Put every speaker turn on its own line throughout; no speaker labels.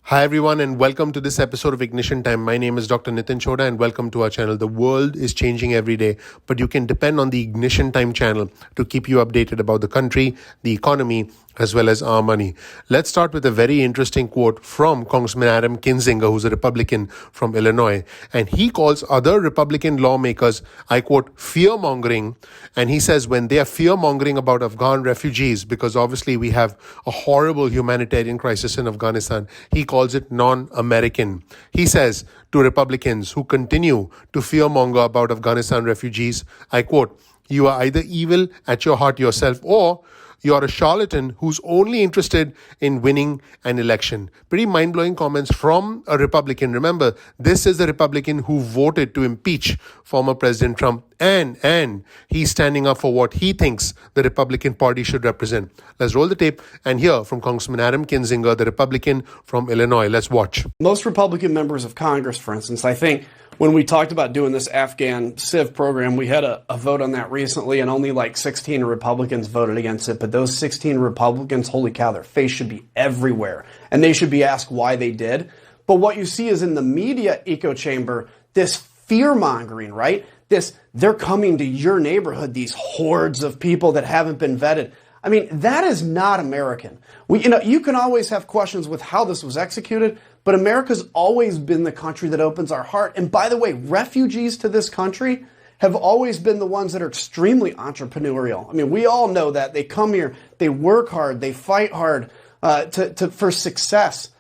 Hi, everyone, and welcome to this episode of Ignition Time. My name is Dr. Nitin Choda, and welcome to our channel. The world is changing every day, but you can depend on the Ignition Time channel to keep you updated about the country, the economy, as well as our money. Let's start with a very interesting quote from Congressman Adam Kinzinger, who's a Republican from Illinois. And he calls other Republican lawmakers, I quote, fear-mongering. And he says when they are fear-mongering about Afghan refugees, because obviously we have a horrible humanitarian crisis in Afghanistan, he calls it non-American. He says to Republicans who continue to fear-monger about Afghanistan refugees, I quote, you are either evil at your heart yourself or you're a charlatan who's only interested in winning an election. Pretty mind-blowing comments from a Republican. Remember, this is the Republican who voted to impeach former President Trump, and he's standing up for what he thinks the Republican Party should represent. Let's roll the tape and hear from Congressman Adam Kinzinger, the Republican from Illinois. Let's watch.
Most Republican members of Congress, for instance, I think when we talked about doing this Afghan Civ program, we had a vote on that recently, and only like 16 Republicans voted against it. But those 16 Republicans, holy cow, their face should be everywhere, and they should be asked why they did. But what you see is in the media echo chamber, this fear-mongering, right? They're coming to your neighborhood, these hordes of people that haven't been vetted. I mean, that is not American. You can always have questions with how this was executed, but America's always been the country that opens our heart. And by the way, refugees to this country have always been the ones that are extremely entrepreneurial. I mean, we all know that. They come here, they work hard, they fight hard for success.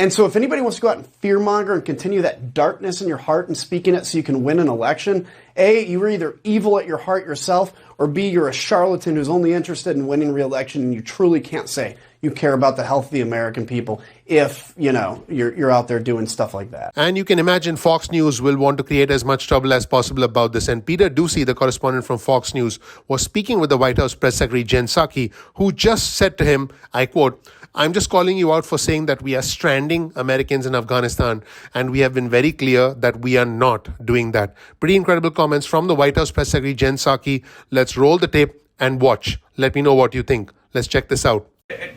And so if anybody wants to go out and fearmonger and continue that darkness in your heart and speak in it so you can win an election, A, you're either evil at your heart yourself, or B, you're a charlatan who's only interested in winning re-election, and you truly can't say you care about the health of the American people if, you're out there doing stuff like that.
And you can imagine Fox News will want to create as much trouble as possible about this. And Peter Doocy, the correspondent from Fox News, was speaking with the White House Press Secretary Jen Psaki, who just said to him, I quote, I'm just calling you out for saying that we are stranding Americans in Afghanistan, and we have been very clear that we are not doing that. Pretty incredible comments from the White House Press Secretary Jen Psaki. Let's roll the tape and watch. Let me know what you think. Let's check this out.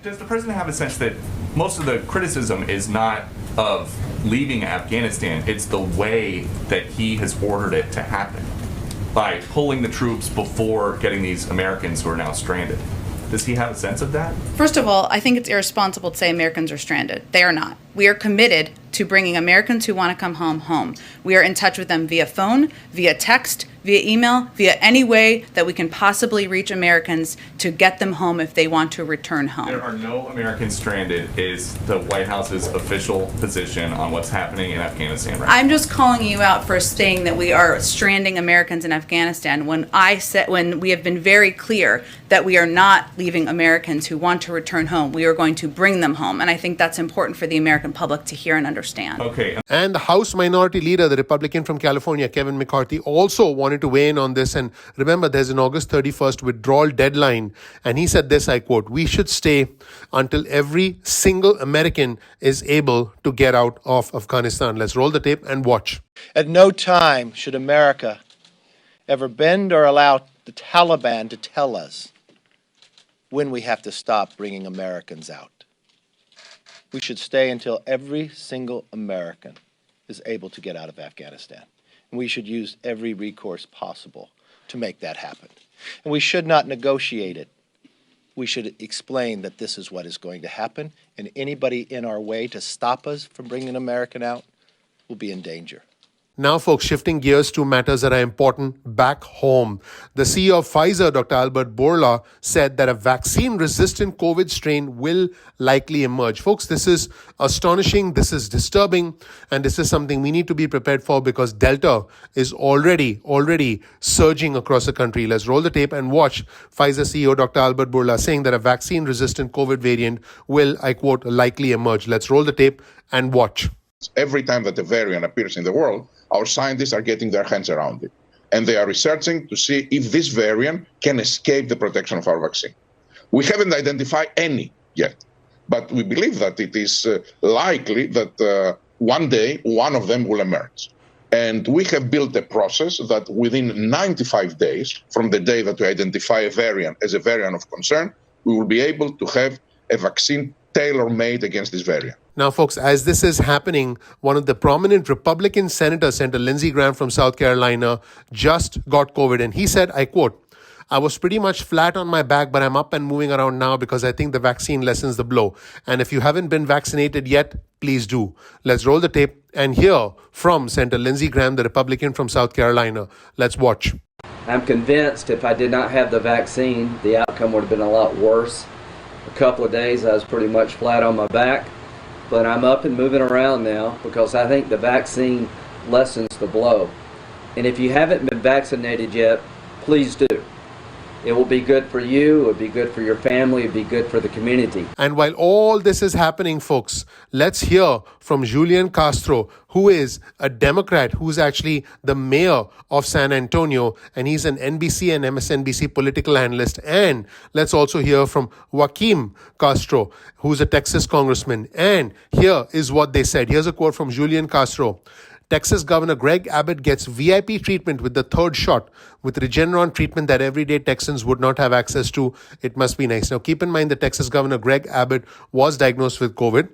Does the president have a sense that most of the criticism is not of leaving Afghanistan, it's the way that he has ordered it to happen by pulling the troops before getting these Americans who are now stranded? Does he have a sense of that?
First of all, I think it's irresponsible to say Americans are stranded. They are not. We are committed to bringing Americans who want to come home. We are in touch with them via phone, via text, via email, via any way that we can possibly reach Americans to get them home if they want to return home.
There are no Americans stranded is the White House's official position on what's happening in Afghanistan right now.
I'm just calling you out for saying that we are stranding Americans in Afghanistan when we have been very clear that we are not leaving Americans who want to return home. We are going to bring them home. And I think that's important for the American public to hear and understand.
Okay.
And the House Minority Leader, the Republican from California, Kevin McCarthy, also wanted to weigh in on this. And remember, there's an August 31st withdrawal deadline. And he said this, I quote, we should stay until every single American is able to get out of Afghanistan. Let's roll the tape and watch.
At no time should America ever bend or allow the Taliban to tell us when we have to stop bringing Americans out. We should stay until every single American is able to get out of Afghanistan. And we should use every recourse possible to make that happen. And we should not negotiate it. We should explain that this is what is going to happen, and anybody in our way to stop us from bringing an American out will be in danger.
Now, folks, shifting gears to matters that are important back home. The CEO of Pfizer, Dr. Albert Bourla, said that a vaccine-resistant COVID strain will likely emerge. Folks, this is astonishing, this is disturbing, and this is something we need to be prepared for because Delta is already surging across the country. Let's roll the tape and watch Pfizer CEO Dr. Albert Bourla saying that a vaccine-resistant COVID variant will, I quote, likely emerge. Let's roll the tape and watch.
Every time that a variant appears in the world, our scientists are getting their hands around it. And they are researching to see if this variant can escape the protection of our vaccine. We haven't identified any yet, but we believe that it is likely that one day one of them will emerge. And we have built a process that within 95 days from the day that we identify a variant as a variant of concern, we will be able to have a vaccine tailor-made against this variant.
Now, folks, as this is happening, one of the prominent Republican senators, Senator Lindsey Graham from South Carolina, just got COVID. And he said, I quote, "I was pretty much flat on my back, but I'm up and moving around now because I think the vaccine lessens the blow. And if you haven't been vaccinated yet, please do." Let's roll the tape and hear from Senator Lindsey Graham, the Republican from South Carolina. Let's watch.
I'm convinced if I did not have the vaccine, the outcome would have been a lot worse. A couple of days I was pretty much flat on my back, but I'm up and moving around now because I think the vaccine lessens the blow. And if you haven't been vaccinated yet, please do. It will be good for you, it will be good for your family, it will be good for the community.
And while all this is happening, folks, let's hear from Julian Castro, who is a Democrat who's actually the mayor of San Antonio, and he's an NBC and MSNBC political analyst. And let's also hear from Joaquin Castro, who's a Texas congressman. And here is what they said. Here's a quote from Julian Castro. Texas Governor Greg Abbott gets VIP treatment with the third shot with Regeneron treatment that everyday Texans would not have access to. It must be nice. Now, keep in mind that Texas Governor Greg Abbott was diagnosed with COVID.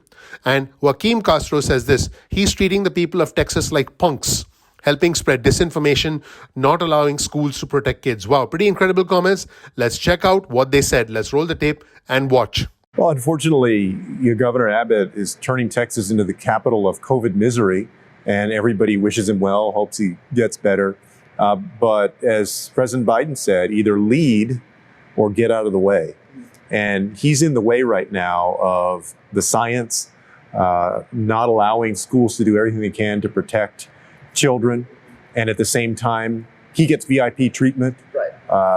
And Joaquin Castro says this: he's treating the people of Texas like punks, helping spread disinformation, not allowing schools to protect kids. Wow, pretty incredible comments. Let's check out what they said. Let's roll the tape and watch.
Well, unfortunately, your Governor Abbott is turning Texas into the capital of COVID misery. And everybody wishes him well, hopes he gets better. But as President Biden said, either lead or get out of the way. And he's in the way right now of the science, not allowing schools to do everything they can to protect children. And at the same time, he gets VIP treatment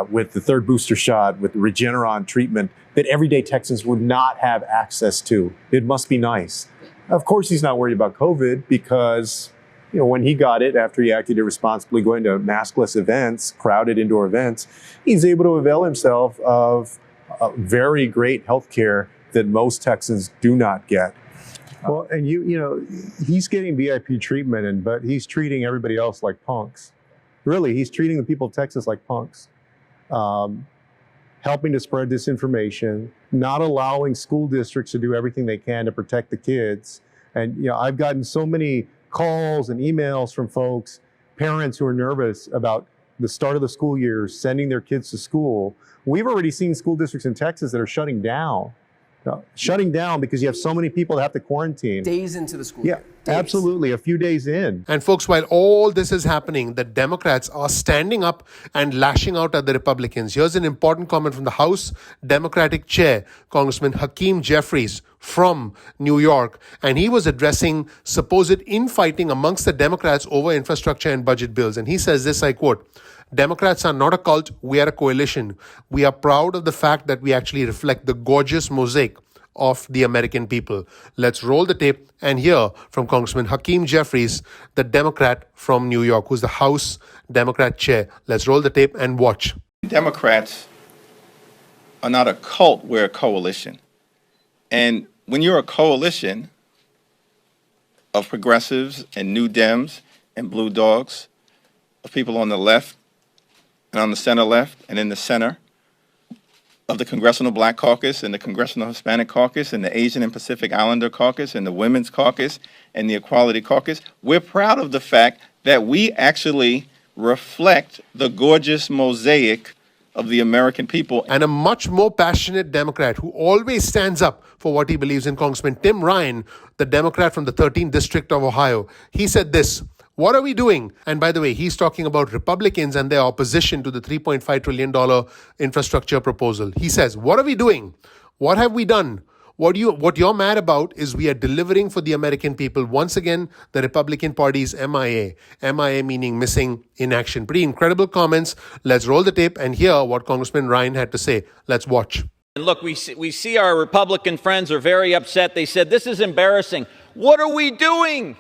with the third booster shot, with the Regeneron treatment that everyday Texans would not have access to. It must be nice. Of course, he's not worried about COVID because, when he got it, after he acted irresponsibly going to maskless events, crowded indoor events, he's able to avail himself of very great health care that most Texans do not get.
Well, and he's getting VIP treatment, but he's treating everybody else like punks. Really, he's treating the people of Texas like punks. Helping to spread disinformation, not allowing school districts to do everything they can to protect the kids. And I've gotten so many calls and emails from folks, parents who are nervous about the start of the school year, sending their kids to school. We've already seen school districts in Texas that are shutting down because you have so many people that have to quarantine.
Days into the school year.
Yeah, absolutely. A few days in.
And folks, while all this is happening, the Democrats are standing up and lashing out at the Republicans. Here's an important comment from the House Democratic Chair, Congressman Hakeem Jeffries from New York. And he was addressing supposed infighting amongst the Democrats over infrastructure and budget bills. And he says this, I quote, "Democrats are not a cult, we are a coalition. We are proud of the fact that we actually reflect the gorgeous mosaic of the American people." Let's roll the tape and hear from Congressman Hakeem Jeffries, the Democrat from New York, who's the House Democrat chair. Let's roll the tape and watch.
Democrats are not a cult, we're a coalition. And when you're a coalition of progressives and New Dems and Blue Dogs, of people on the left and on the center left and in the center of the Congressional Black Caucus and the Congressional Hispanic Caucus and the Asian and Pacific Islander Caucus and the Women's Caucus and the Equality Caucus, we're proud of the fact that we actually reflect the gorgeous mosaic of the American people.
And a much more passionate Democrat who always stands up for what he believes in, Congressman Tim Ryan, the Democrat from the 13th District of Ohio. He said this: "What are we doing?" And by the way, he's talking about Republicans and their opposition to the $3.5 trillion infrastructure proposal. He says, "What are we doing? What have we done? What you're mad about is we are delivering for the American people." Once again, the Republican Party is MIA. MIA meaning missing in action. Pretty incredible comments. Let's roll the tape and hear what Congressman Ryan had to say. Let's watch.
And look, we see our Republican friends are very upset. They said, "This is embarrassing." What are we doing?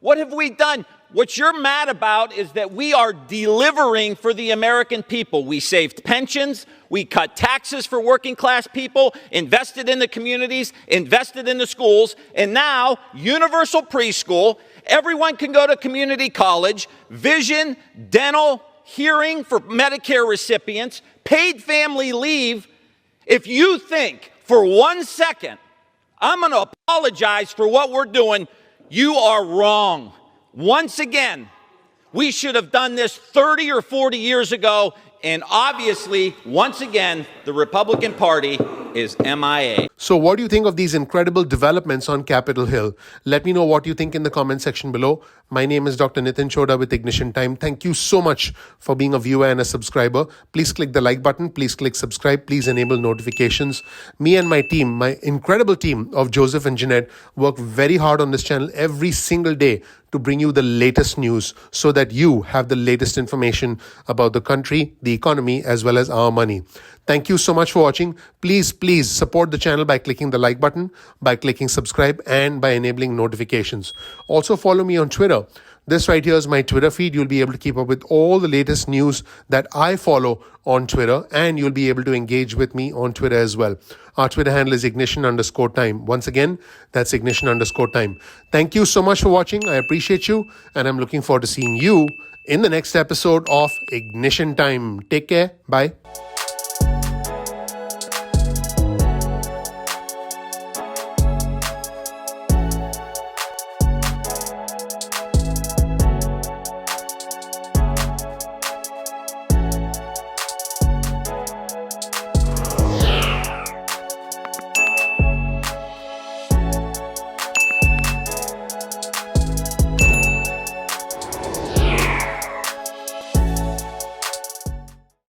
What have we done? What you're mad about is that we are delivering for the American people. We saved pensions, we cut taxes for working class people, invested in the communities, invested in the schools, and now universal preschool, everyone can go to community college, vision, dental, hearing for Medicare recipients, paid family leave. If you think for 1 second I'm going to apologize for what we're doing. You are wrong. Once again, we should have done this 30 or 40 years ago. And obviously, once again, the Republican Party is MIA.
So what do you think of these incredible developments on Capitol Hill? Let me know what you think in the comment section below. My name is Dr. Nitin Chhoda with Ignition Time. Thank you so much for being a viewer and a subscriber. Please click the like button. Please click subscribe. Please enable notifications. Me and my team, my incredible team of Joseph and Jeanette, work very hard on this channel every single day to bring you the latest news so that you have the latest information about the country, the economy, as well as our money. Thank you so much for watching. Please support the channel by clicking the like button, by clicking subscribe, and by enabling notifications. Also follow me on Twitter. This right here is my Twitter feed. You'll be able to keep up with all the latest news that I follow on Twitter, and you'll be able to engage with me on Twitter as well. Our Twitter handle is ignition_time. Once again, that's ignition_time. Thank you so much for watching. I appreciate you, and I'm looking forward to seeing you in the next episode of Ignition Time. Take care. Bye.